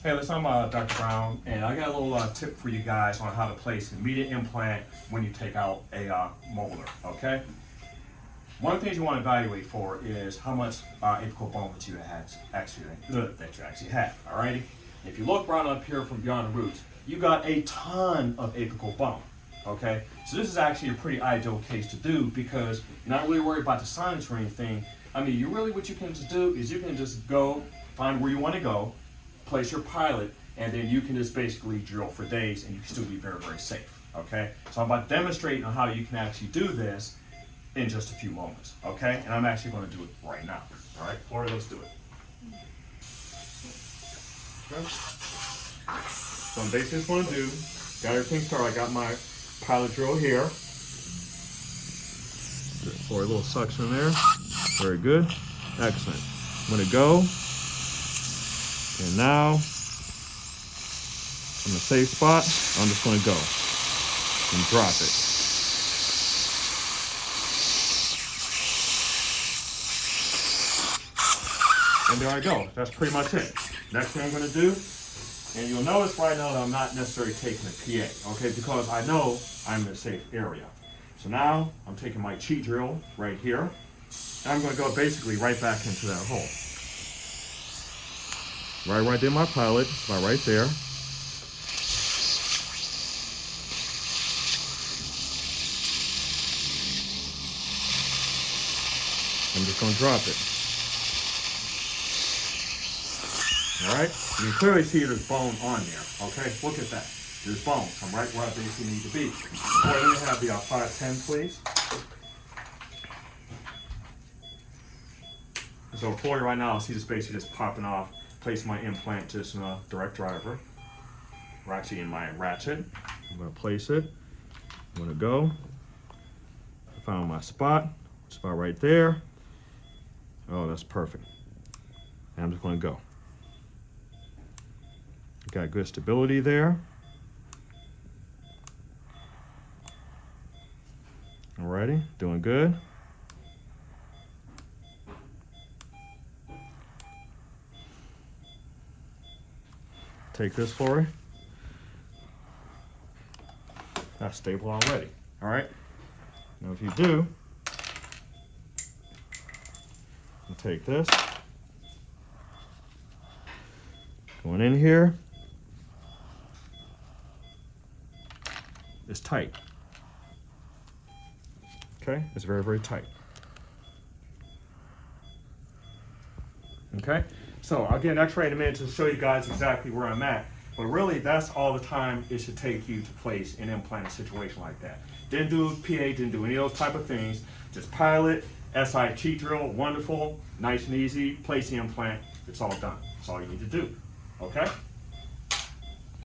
Hey, listen, I'm Dr. Brown, and I got a little tip for you guys on how to place an immediate implant when you take out a molar, okay? One of the things you want to evaluate for is how much apical bone that you actually have, alrighty? If you look right up here from beyond the roots, you got a ton of apical bone, okay? So this is actually a pretty ideal case to do because you're not really worried about the sinus or anything. I mean, what you can just do is you can just go, find where you want to go, place your pilot, and then you can just basically drill for days and you can still be very, very safe, okay? So I'm about demonstrating on how you can actually do this in just a few moments, okay? And I'm actually going to do it right now, all right? Flora, let's do it. Okay. So I'm basically just going to do, got everything started. I got my pilot drill here. For a little suction there. Very good. Excellent. I'm going to go. And now, in a safe spot, I'm just going to go and drop it. And there I go. That's pretty much it. Next thing I'm going to do, and you'll notice right now that I'm not necessarily taking a PA, okay, because I know I'm in a safe area. So now I'm taking my cheat drill right here, and I'm going to go basically right back into that hole. Right there, my pilot, about right there. I'm just going to drop it. All right, you can clearly see there's bone on there, okay? Look at that. There's bone. I'm right where I basically need to be. All right, let me have the 510, please. So for you right now, I see this basically just popping off. Place my implant just in a direct driver. We're actually in my ratchet. I'm gonna place it. I'm gonna go. I found my spot right there. Oh, that's perfect. And I'm just gonna go. Got good stability there. Alrighty, doing good. Take this, Flora. That's stable already. All right. Now, if you do, you take this, going in here. It's tight. Okay, it's very, very tight. Okay, so I'll get an x-ray in a minute to show you guys exactly where I'm at, but really that's all the time it should take you to place an implant in a situation like that. Didn't do PA, didn't do any of those type of things, just pilot, SI cheat drill, wonderful, nice and easy, place the implant, it's all done. That's all you need to do, okay?